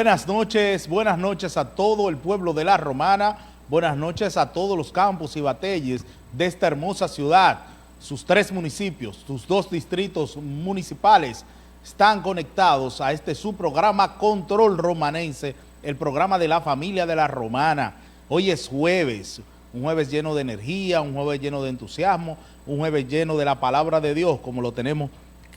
Buenas noches a todo el pueblo de La Romana, buenas noches a todos los campos y batalles de esta hermosa ciudad. Sus 3 municipios, sus 2 distritos municipales están conectados a este su programa Control Romanense, el programa de la familia de La Romana. Hoy es jueves, un jueves lleno de energía, un jueves lleno de entusiasmo, un jueves lleno de la palabra de Dios, como lo tenemos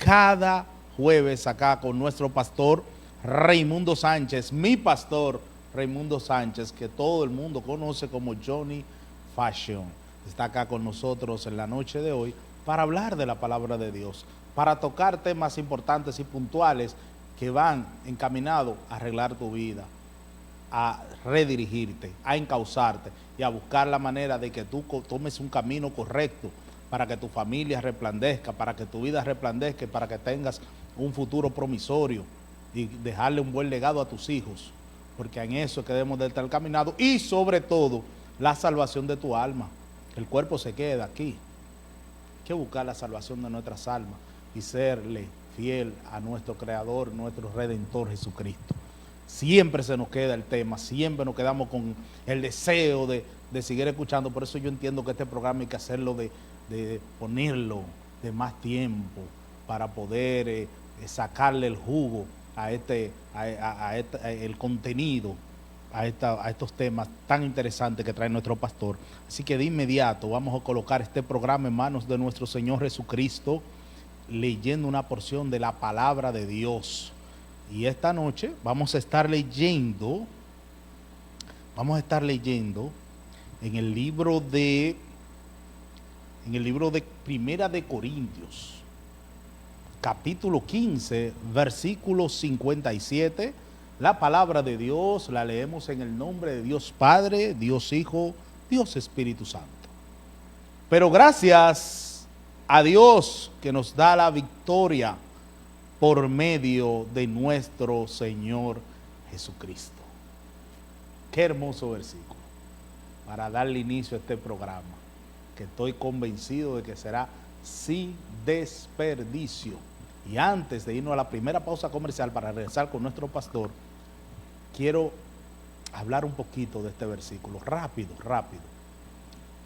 cada jueves acá con nuestro pastor Raimundo Sánchez, mi pastor Raimundo Sánchez, que todo el mundo conoce como Johnny Fashion. Está acá con nosotros en la noche de hoy para hablar de la palabra de Dios, para tocar temas importantes y puntuales que van encaminados a arreglar tu vida, a redirigirte, a encauzarte y a buscar la manera de que tú tomes un camino correcto para que tu familia resplandezca, para que tu vida resplandezca, para que tengas un futuro promisorio y dejarle un buen legado a tus hijos, porque en eso es que debemos de estar caminando, y sobre todo la salvación de tu alma. El cuerpo se queda aquí, hay que buscar la salvación de nuestras almas y serle fiel a nuestro Creador, nuestro Redentor Jesucristo. Siempre se nos queda el tema, siempre nos quedamos con el deseo de seguir escuchando. Por eso yo entiendo que este programa hay que hacerlo de ponerlo de más tiempo para poder sacarle el jugo a el contenido, a estos temas tan interesantes que trae nuestro pastor. Así que de inmediato vamos a colocar este programa en manos de nuestro Señor Jesucristo, leyendo una porción de la palabra de Dios. Y esta noche vamos a estar leyendo en el libro de Primera de Corintios, capítulo 15, versículo 57, la palabra de Dios la leemos en el nombre de Dios Padre, Dios Hijo, Dios Espíritu Santo. Pero gracias a Dios que nos da la victoria por medio de nuestro Señor Jesucristo. Qué hermoso versículo para darle inicio a este programa, que estoy convencido de que será sin desperdicio. Y antes de irnos a la primera pausa comercial para regresar con nuestro pastor, quiero hablar un poquito de este versículo, rápido,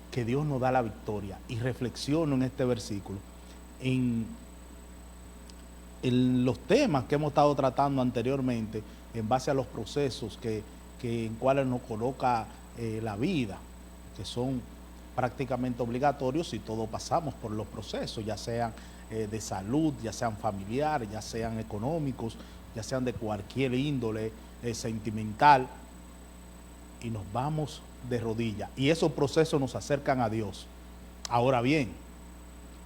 que Dios nos da la victoria, y reflexiono en este versículo, en los temas que hemos estado tratando anteriormente, en base a los procesos en cuales nos coloca la vida, que son prácticamente obligatorios y todos pasamos por los procesos, ya sean de salud, ya sean familiares, ya sean económicos, ya sean de cualquier índole, sentimental, y nos vamos de rodillas, y esos procesos nos acercan a Dios. Ahora bien,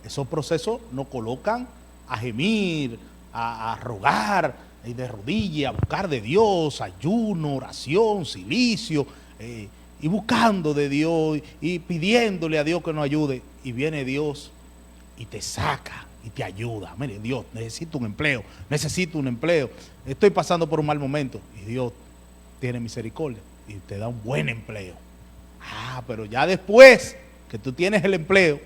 esos procesos nos colocan a gemir, a rogar, y de rodillas, a buscar de Dios, ayuno, oración, silicio, y buscando de Dios y pidiéndole a Dios que nos ayude, y viene Dios y te saca y te ayuda. Mire, Dios, necesito un empleo, estoy pasando por un mal momento, y Dios tiene misericordia y te da un buen empleo. Pero ya después que tú tienes el empleo,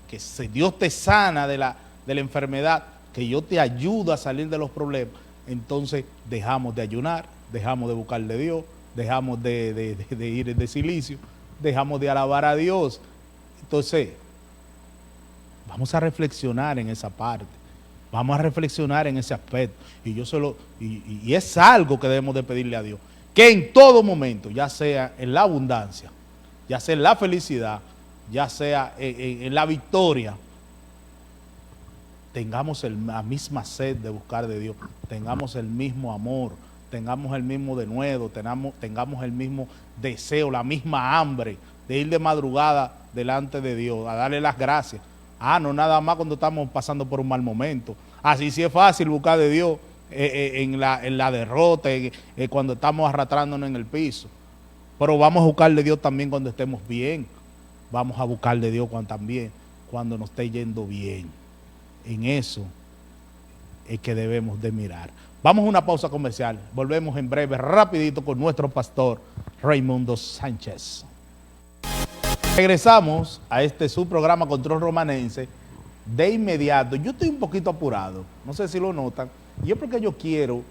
que Dios te sana de la enfermedad, que Dios te ayuda a salir de los problemas, entonces dejamos de ayunar, dejamos de buscarle a Dios, dejamos de ir de silicio, dejamos de alabar a Dios. Entonces, vamos a reflexionar en esa parte, vamos a reflexionar en ese aspecto, y es algo que debemos de pedirle a Dios, que en todo momento, ya sea en la abundancia, ya sea en la felicidad, ya sea en la victoria, tengamos la misma sed de buscar de Dios, tengamos el mismo amor, tengamos el mismo denuedo, tengamos el mismo deseo, la misma hambre de ir de madrugada delante de Dios, a darle las gracias. No nada más cuando estamos pasando por un mal momento. Así sí es fácil buscar de Dios en la derrota, cuando estamos arrastrándonos en el piso. Pero vamos a buscar de Dios también cuando estemos bien. Vamos a buscar de Dios también cuando nos esté yendo bien. En eso es que debemos de mirar. Vamos a una pausa comercial. Volvemos en breve, rapidito, con nuestro pastor Raimundo Sánchez. Regresamos a su programa Control Romanense. De inmediato, yo estoy un poquito apurado, no sé si lo notan, y es porque yo quiero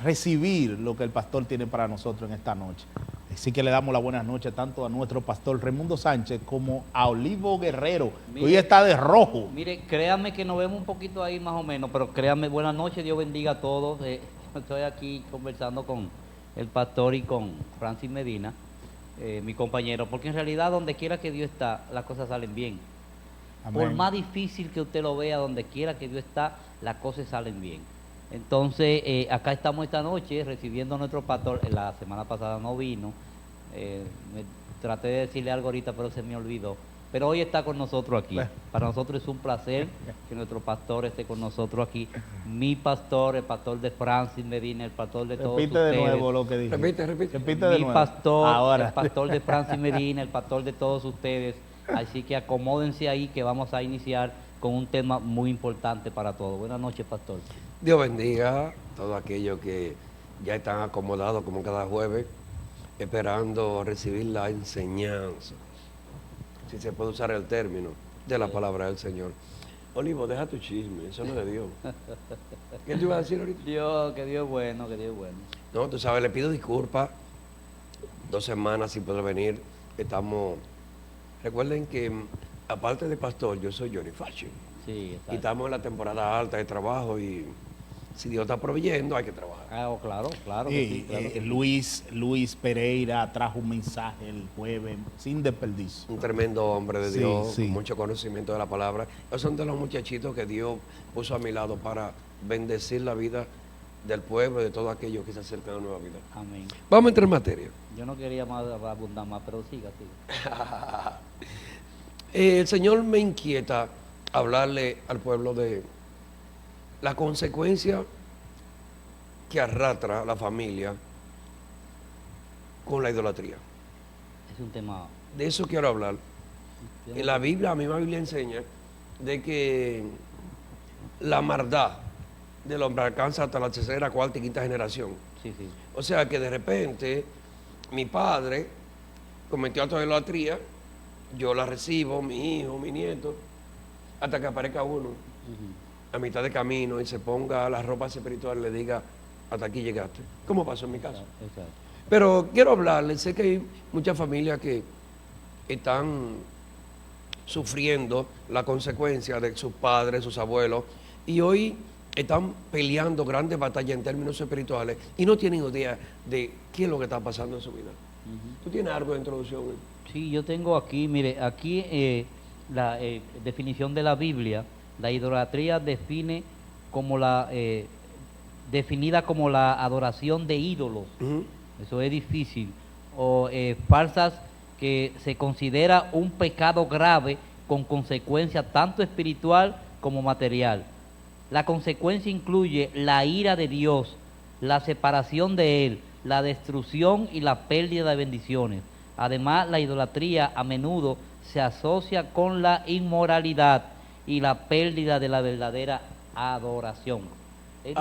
recibir lo que el pastor tiene para nosotros en esta noche. Así que le damos la buenas noches tanto a nuestro pastor Raimundo Sánchez como a Olivo Guerrero, que hoy está de rojo. Mire, créanme que nos vemos un poquito ahí más o menos, pero créanme, buenas noches, Dios bendiga a todos. Estoy aquí conversando con el pastor y con Francis Medina, mi compañero, porque en realidad donde quiera que Dios está, las cosas salen bien. Amén. Por más difícil que usted lo vea, donde quiera que Dios está, las cosas salen bien. Entonces, acá estamos esta noche recibiendo a nuestro pastor. La semana pasada no vino. Traté de decirle algo ahorita, pero se me olvidó. Pero hoy está con nosotros aquí. Para nosotros es un placer que nuestro pastor esté con nosotros aquí. Mi pastor, el pastor de Francis Medina, el pastor de todos ustedes. Repite de nuevo lo que dije. Repite de nuevo. Mi pastor, ahora. El pastor de Francis Medina, el pastor de todos ustedes. Así que acomódense ahí que vamos a iniciar con un tema muy importante para todos. Buenas noches, pastor. Dios bendiga a todos aquellos que ya están acomodados como cada jueves, esperando recibir la enseñanza, si se puede usar el término, de la palabra del Señor. Olivo, deja tu chisme, eso no es de Dios. ¿Qué te iba a decir ahorita? Que Dios es bueno, que Dios es bueno. No, tú sabes, le pido disculpas, 2 semanas sin poder venir, estamos... Recuerden que, aparte de pastor, yo soy Johnny Fashion. Sí, y estamos en la temporada alta de trabajo y si Dios está proveyendo, hay que trabajar. Claro. Sí, claro. Luis Pereira trajo un mensaje el jueves sin desperdicio. Un tremendo hombre de Dios, sí. con mucho conocimiento de la palabra. Esos son de los muchachitos que Dios puso a mi lado para bendecir la vida del pueblo y de todos aquellos que se acercan a la nueva vida. Amén. Vamos a entrar en materia. Yo no quería más abundar más, pero siga. El Señor me inquieta hablarle al pueblo de la consecuencia que arrastra la familia con la idolatría. Es un tema... De eso quiero hablar. En la Biblia, a mí la Biblia enseña de que la maldad del hombre alcanza hasta la 3ª, 4ª y 5ª generación. Sí. O sea que de repente mi padre cometió actos de idolatría, yo la recibo, mi hijo, mi nieto, hasta que aparezca uno a mitad de camino y se ponga las ropas espirituales y le diga, hasta aquí llegaste. ¿Cómo pasó en mi caso? Exacto. Pero quiero hablarles, sé que hay muchas familias que están sufriendo la consecuencia de sus padres, sus abuelos, y hoy están peleando grandes batallas en términos espirituales y no tienen idea de qué es lo que está pasando en su vida. ¿Tú tienes algo de introducción? Sí, yo tengo aquí, mire, aquí la definición de la Biblia, la idolatría definida como la adoración de ídolos. Eso es difícil. O falsas, que se considera un pecado grave con consecuencia tanto espiritual como material. La consecuencia incluye la ira de Dios, la separación de Él, la destrucción y la pérdida de bendiciones. Además, la idolatría a menudo se asocia con la inmoralidad y la pérdida de la verdadera adoración.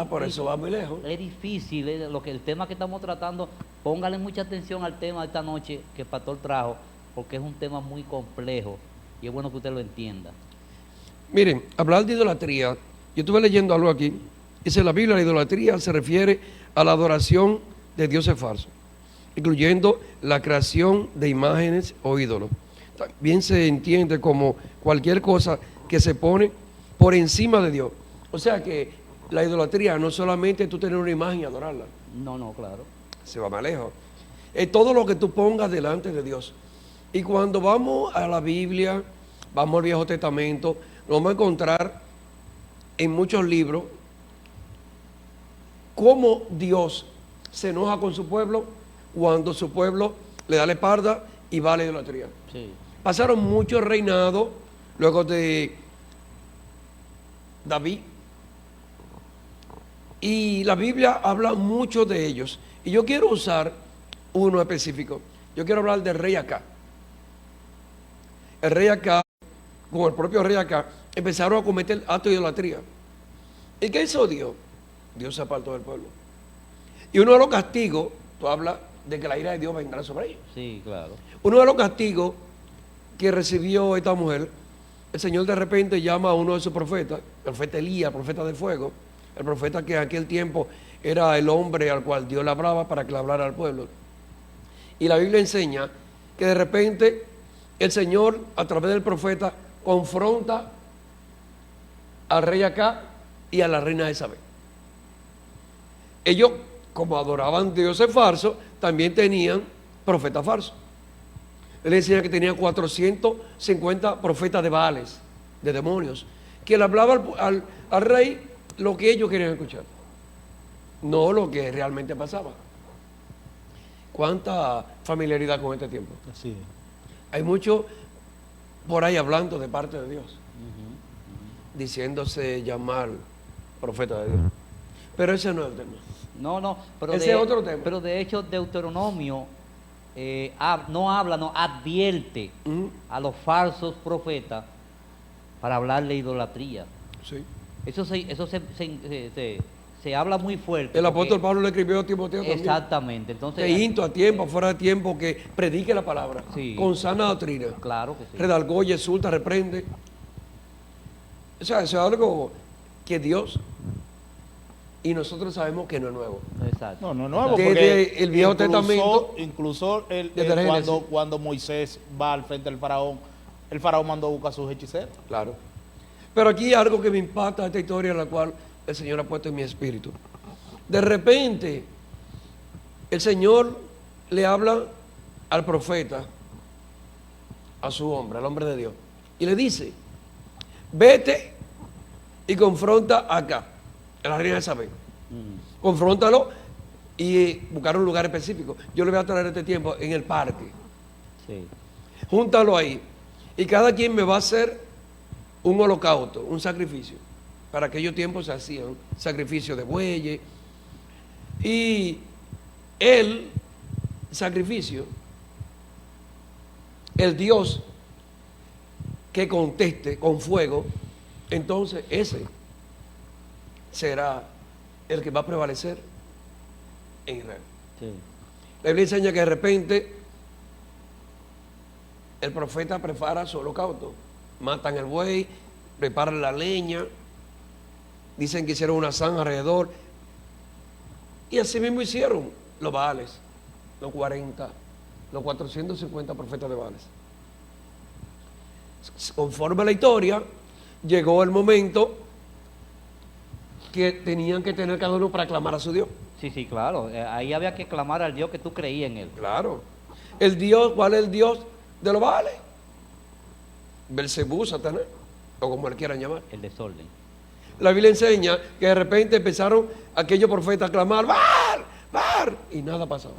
Por eso va muy lejos. Es difícil, el tema que estamos tratando, póngale mucha atención al tema de esta noche que el pastor trajo, porque es un tema muy complejo y es bueno que usted lo entienda. Miren, hablar de idolatría, yo estuve leyendo algo aquí, dice la Biblia, la idolatría se refiere a la adoración de dioses falsos, incluyendo la creación de imágenes o ídolos. También se entiende como cualquier cosa que se pone por encima de Dios. O sea que la idolatría no solamente tú tener una imagen y adorarla. No, claro. Se va más lejos. Es todo lo que tú pongas delante de Dios. Y cuando vamos a la Biblia, vamos al Viejo Testamento, nos vamos a encontrar en muchos libros cómo Dios se enoja con su pueblo cuando su pueblo le da la espalda y va a la idolatría. Sí. Pasaron muchos reinados luego de David y la Biblia habla mucho de ellos y yo quiero usar uno específico. Yo quiero hablar del rey Acab. El rey Acab, con el propio rey Acab, empezaron a cometer actos de idolatría. ¿Y qué hizo Dios? Dios se apartó del pueblo. Y uno de los castigos, tú hablas de que la ira de Dios vendrá sobre ellos. Sí, claro. Uno de los castigos que recibió esta mujer, el Señor de repente llama a uno de sus profetas, el profeta Elías, profeta de fuego, el profeta que en aquel tiempo era el hombre al cual Dios le hablaba para que le hablara al pueblo. Y la Biblia enseña que de repente el Señor, a través del profeta, confronta al rey Acab y a la reina Jezabel. Ellos, como adoraban dioses falsos, también tenían profetas falsos. Él decía que tenía 450 profetas de Baales, de demonios, que le hablaban al rey lo que ellos querían escuchar, no lo que realmente pasaba. ¿Cuánta familiaridad con este tiempo? Así es. Hay mucho por ahí hablando de parte de Dios, diciéndose llamar profeta de Dios. Pero ese no es el tema. No, pero Ese es otro tema. Pero de hecho Deuteronomio no advierte a los falsos profetas para hablar de idolatría. Sí. Eso se habla muy fuerte. El apóstol porque- Pablo le escribió a Timoteo también. Exactamente. Entonces, Te insto a tiempo, fuera de tiempo, que predique la palabra Sí. con sana doctrina. claro que sí. Redarguye, exulta, reprende. O sea, eso es algo que Dios y nosotros sabemos que no es nuevo. Exacto. No, no, nuevo, Desde porque el Viejo Testamento, incluso desde la Génesis. cuando Moisés va al frente del faraón, el faraón mandó a buscar a sus hechiceros. Claro. Pero aquí hay algo que me impacta de esta historia, la cual el Señor ha puesto en mi espíritu. De repente, el Señor le habla al profeta, a su hombre, al hombre de Dios, y le dice: vete y confronta acá, a la reina Jezabel. Confróntalo y buscar un lugar específico. Yo le voy a traer este tiempo en el parque. Sí. Júntalo ahí. Y cada quien me va a hacer un holocausto, un sacrificio. Para aquellos tiempos se hacían sacrificio de bueyes. Y el sacrificio, el Dios que conteste con fuego, entonces ese será el que va a prevalecer en Israel. Sí. La Biblia enseña que de repente el profeta prepara su holocausto. Matan el buey, preparan la leña, dicen que hicieron una zanja alrededor. Y así mismo hicieron los Baales, los 450 profetas de Baales. Conforme a la historia, llegó el momento que tenían que tener cada uno para clamar a su Dios. Sí, claro. Ahí había que clamar al Dios que tú creías en él. Claro. El Dios, ¿cuál es el Dios de los Baales? Belcebú, Satanás, o como le quieran llamar. El desorden. La Biblia enseña que de repente empezaron aquellos profetas a clamar: ¡Bar! ¡Bar! Y nada pasaba.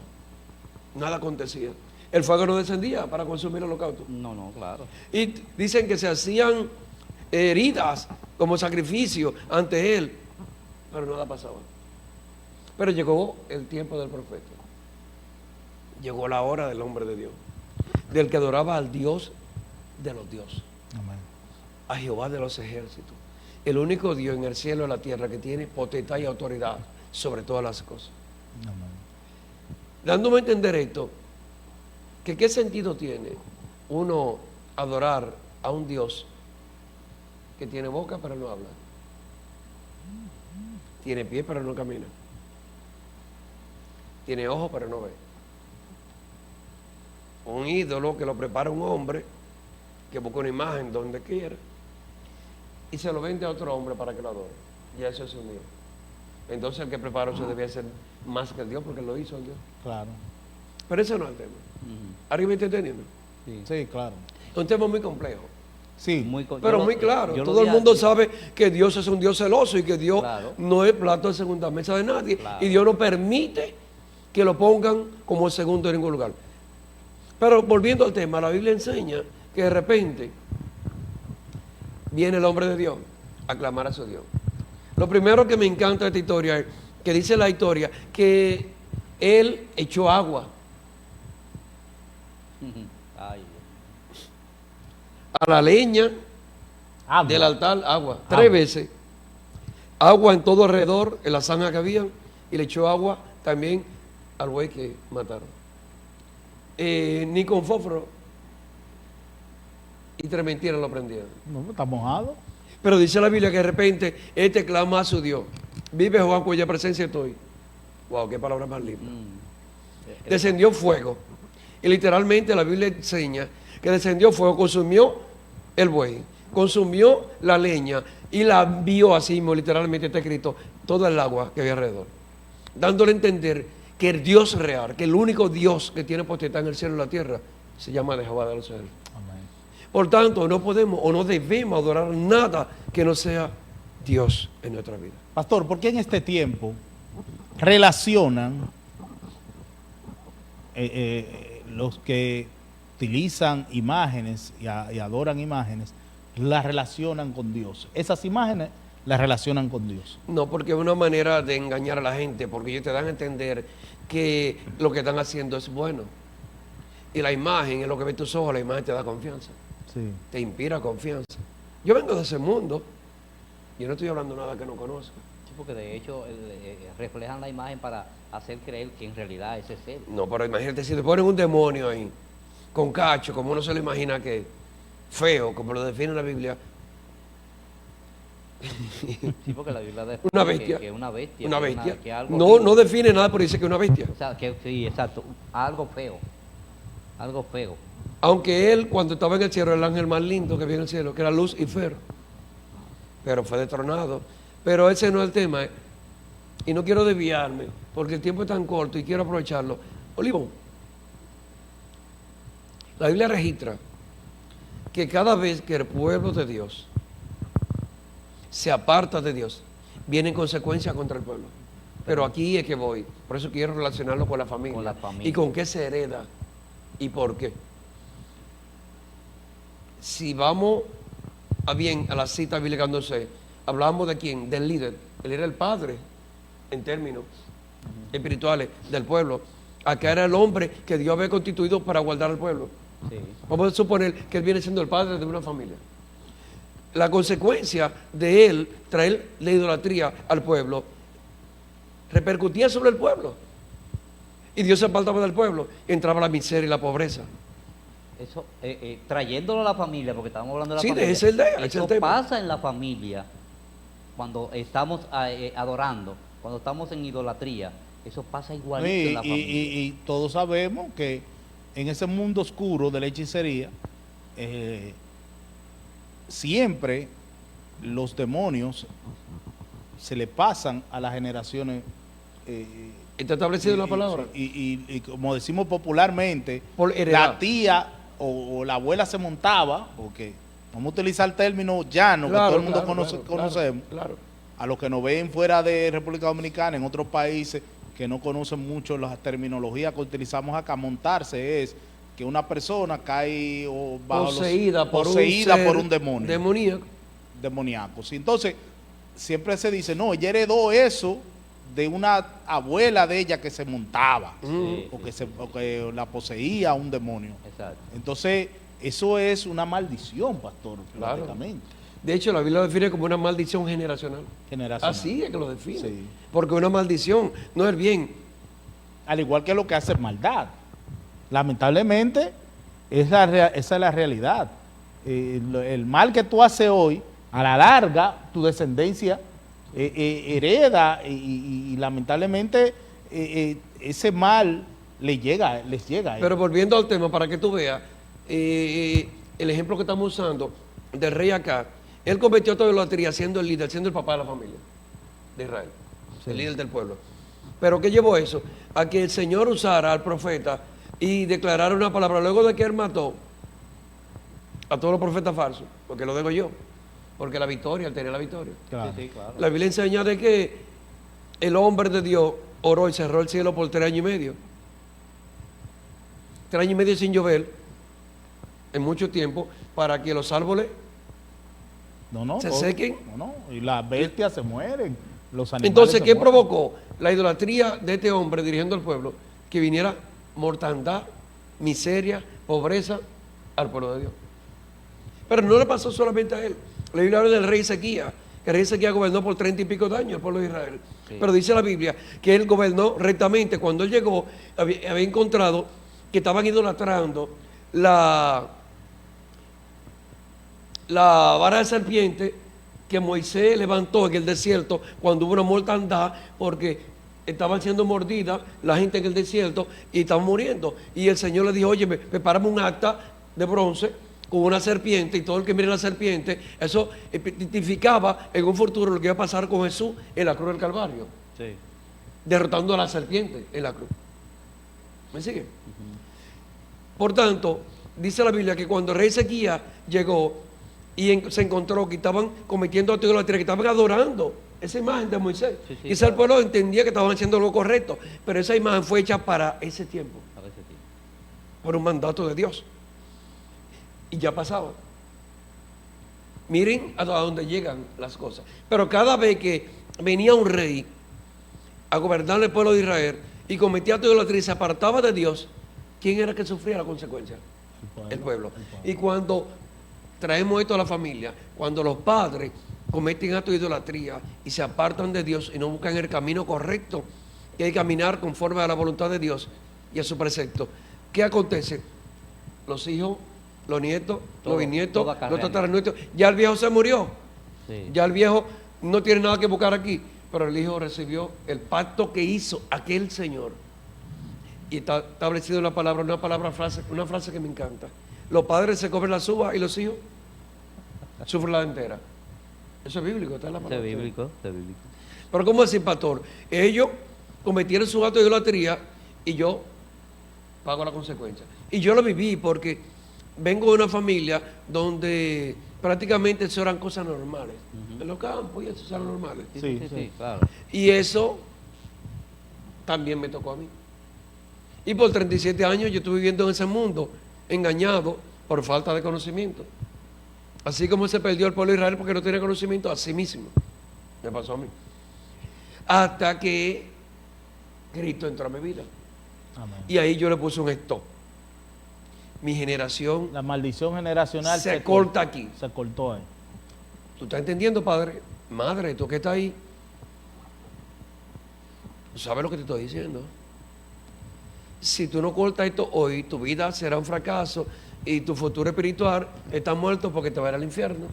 Nada acontecía. El fuego no descendía para consumir el holocausto. No, claro. Y dicen que se hacían heridas como sacrificio ante él, pero nada pasaba. Pero llegó el tiempo del profeta. Llegó la hora del hombre de Dios, del que adoraba al Dios de los dioses, Amén. a Jehová de los ejércitos, el único Dios en el cielo y en la tierra que tiene potestad y autoridad sobre todas las cosas. Amén. Dándome a entender esto, que qué sentido tiene uno adorar a un Dios que tiene boca pero no habla, tiene pie pero no camina, tiene ojos pero no ve. Un ídolo que lo prepara un hombre que busca una imagen donde quiera y se lo vende a otro hombre para que lo adore. Ya eso es un Dios. Entonces el que prepara eso debía ser más que el Dios, porque lo hizo el Dios. Claro. Pero ese no es el tema. ¿Alguien me está entendiendo? Sí, claro. Es un tema muy complejo, Sí. pero muy claro. yo lo Todo el vi mundo así. sabe que Dios es un Dios celoso y que Dios Claro. no es plato de segunda mesa de nadie. Claro. Y Dios no permite que lo pongan como el segundo en ningún lugar. Pero volviendo al tema, la Biblia enseña que de repente viene el hombre de Dios a clamar a su Dios. Lo primero que me encanta de esta historia es que dice la historia que él echó agua Ay, a la leña Dios. del altar, agua, Agua. 3 veces. Agua en todo alrededor, en la zanja que había, y le echó agua también al buey que mataron. Ni con fósforo y 3 mentiras lo prendieron. No, está mojado. Pero dice la Biblia que de repente este clama a su Dios: vive Jehová, cuya presencia estoy, Wow, qué palabra más linda. Mm. Descendió fuego. Y literalmente la Biblia enseña que descendió fuego, consumió el buey, consumió la leña y la envió así mismo, literalmente está escrito, toda el agua que había alrededor. Dándole a entender que el Dios real, que el único Dios que tiene potestad en el cielo y la tierra, se llama de Jehová de los cielos. Amén. Por tanto, no podemos o no debemos adorar nada que no sea Dios en nuestra vida. Pastor, ¿por qué en este tiempo relacionan los que utilizan imágenes y adoran imágenes, las relacionan con Dios? Esas imágenes las relacionan con Dios. No, porque es una manera de engañar a la gente, porque ellos te dan a entender que lo que están haciendo es bueno. Y la imagen es lo que ven tus ojos, la imagen te da confianza, Sí. te inspira confianza. Yo vengo de ese mundo, yo no estoy hablando nada que no conozca. Sí, porque de hecho reflejan la imagen para hacer creer que en realidad ese es él. No, pero imagínate si te ponen un demonio ahí, con cacho, como uno se lo imagina que es, feo, como lo define la Biblia, Sí, porque la Biblia define una bestia. que una bestia. Una que bestia. que algo No, vivo. no define nada, pero dice que es una bestia. O sea, que sí, exacto. Algo feo. Algo feo. Aunque él, cuando estaba en el cielo, era el ángel más lindo que había en el cielo, que era Lucifer. Pero fue destronado. Pero ese no es el tema. Y no quiero desviarme, porque el tiempo es tan corto y quiero aprovecharlo. Olivón, la Biblia registra que cada vez que el pueblo de Dios se aparta de Dios, vienen consecuencias contra el pueblo. Pero aquí es que voy. Por eso quiero relacionarlo con la familia. Con la familia. Y con qué se hereda y por qué. Si vamos a la cita bíblica cuando hablamos de quién, del líder. Él era el padre en términos espirituales del pueblo. Acá era el hombre que Dios había constituido para guardar al pueblo. Sí. Vamos a suponer que él viene siendo el padre de una familia. La consecuencia de él traer la idolatría al pueblo repercutía sobre el pueblo. Y Dios se apartaba del pueblo, entraba la miseria y la pobreza. Eso, trayéndolo a la familia, porque estamos hablando de la Sí, familia. ese es el Eso tema. pasa en la familia cuando estamos adorando, cuando estamos en idolatría. Eso pasa igualito en la familia. Y todos sabemos que en ese mundo oscuro de la hechicería, siempre los demonios se le pasan a las generaciones. ¿Está establecido la palabra? Y como decimos popularmente, Por heredad. la tía o la abuela se montaba, porque vamos a utilizar el término llano, que todo el mundo conocemos, claro. a los que nos ven fuera de República Dominicana, en otros países que no conocen mucho las terminologías que utilizamos acá, montarse es que una persona cae bajo Poseída por un demonio demoníaco. Sí, entonces, siempre se dice, no, ella heredó eso de una abuela de ella que se montaba, Sí, o que la poseía un demonio. Exacto. Entonces, eso es una maldición, pastor, Claro. prácticamente. De hecho, la Biblia lo define como una maldición generacional. Generacional. Así es que lo define. Sí. Porque una maldición no es bien. Al igual que lo que hace maldad. Lamentablemente, esa es la realidad. El mal que tú haces hoy, a la larga, tu descendencia hereda y lamentablemente ese mal les llega a ellos. Pero volviendo al tema, para que tú veas, el ejemplo que estamos usando del rey acá, él cometió toda idolatría siendo el líder, siendo el papá de la familia de Israel, el líder del pueblo. Pero ¿qué llevó eso? A que el Señor usara al profeta y declarara una palabra. Luego de que él mató a todos los profetas falsos, porque lo digo yo, porque la victoria, él tenía la victoria. Claro. Sí, claro. La Biblia enseña de que el hombre de Dios oró y cerró el cielo por 3 años y medio. 3 años y medio sin llover, en mucho tiempo, para que los árboles se sequen. No, y las bestias se mueren, los animales Entonces, se ¿qué mueren. provocó? La idolatría de este hombre dirigiendo al pueblo, que viniera mortandad, miseria, pobreza al pueblo de Dios. Pero no le pasó solamente a él. La Biblia habla del rey Ezequías, que el rey Ezequías gobernó por 30 y pico de años el pueblo de Israel. Sí. Pero dice la Biblia que él gobernó rectamente. Cuando él llegó, había encontrado que estaban idolatrando la vara de serpiente que Moisés levantó en el desierto cuando hubo una mortandad, porque estaban siendo mordidas la gente en el desierto y estaban muriendo. Y el Señor le dijo, oye, prepárame un acta de bronce con una serpiente, y todo el que mire la serpiente, eso identificaba en un futuro lo que iba a pasar con Jesús en la cruz del Calvario, Sí. derrotando a la serpiente en la cruz. ¿Me sigue? Por tanto, dice la Biblia que cuando el rey Ezequías llegó y se encontró que estaban cometiendo actos de idolatría, que estaban adorando esa imagen de Moisés. Sí, sí, Quizá el pueblo entendía que estaban haciendo lo correcto, pero esa imagen fue hecha para ese tiempo, A veces sí. por un mandato de Dios. Y ya pasaba. Miren a dónde llegan las cosas. Pero cada vez que venía un rey a gobernar el pueblo de Israel y cometía actos de idolatría y se apartaba de Dios, ¿quién era que sufría la consecuencia? El pueblo. Y cuando traemos esto a la familia, cuando los padres cometen actos de idolatría y se apartan de Dios y no buscan el camino correcto, que hay que caminar conforme a la voluntad de Dios y a su precepto, ¿qué acontece? Los hijos, los nietos, Todo, los bisnietos, toda los carrera. tataranietos, ya el viejo se murió, Sí. ya el viejo no tiene nada que buscar aquí, pero el hijo recibió el pacto que hizo aquel Señor. Y está establecido en la palabra, una frase que me encanta. Los padres se comen las uvas y los hijos sufren la entera. Eso es bíblico, está en la Eso palabra. es bíblico, eso es bíblico. Pero ¿cómo decir, pastor? Ellos cometieron su acto de idolatría y yo pago la consecuencia. Y yo lo viví porque vengo de una familia donde prácticamente eso eran cosas normales. En los campos y eso eran normales. Sí, claro. Y eso también me tocó a mí. Y por 37 años yo estuve viviendo en ese mundo, engañado por falta de conocimiento. Así como se perdió el pueblo de Israel porque no tenía conocimiento, así mismo me pasó a mí. Hasta que Cristo entró a mi vida. Amén. Y ahí yo le puse un stop. Mi generación La maldición generacional se corta aquí. Se cortó ahí. ¿Tú estás entendiendo, padre? Madre, tú que estás ahí. ¿Tú sabes lo que te estoy diciendo? Si tú no cortas esto hoy, tu vida será un fracaso y tu futuro espiritual está muerto porque te va a ir al infierno,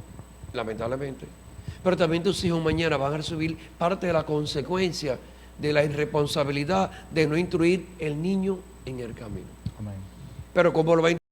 lamentablemente. Pero también tus hijos mañana van a recibir parte de la consecuencia de la irresponsabilidad de no instruir el niño en el camino. Amén. Pero ¿cómo lo va a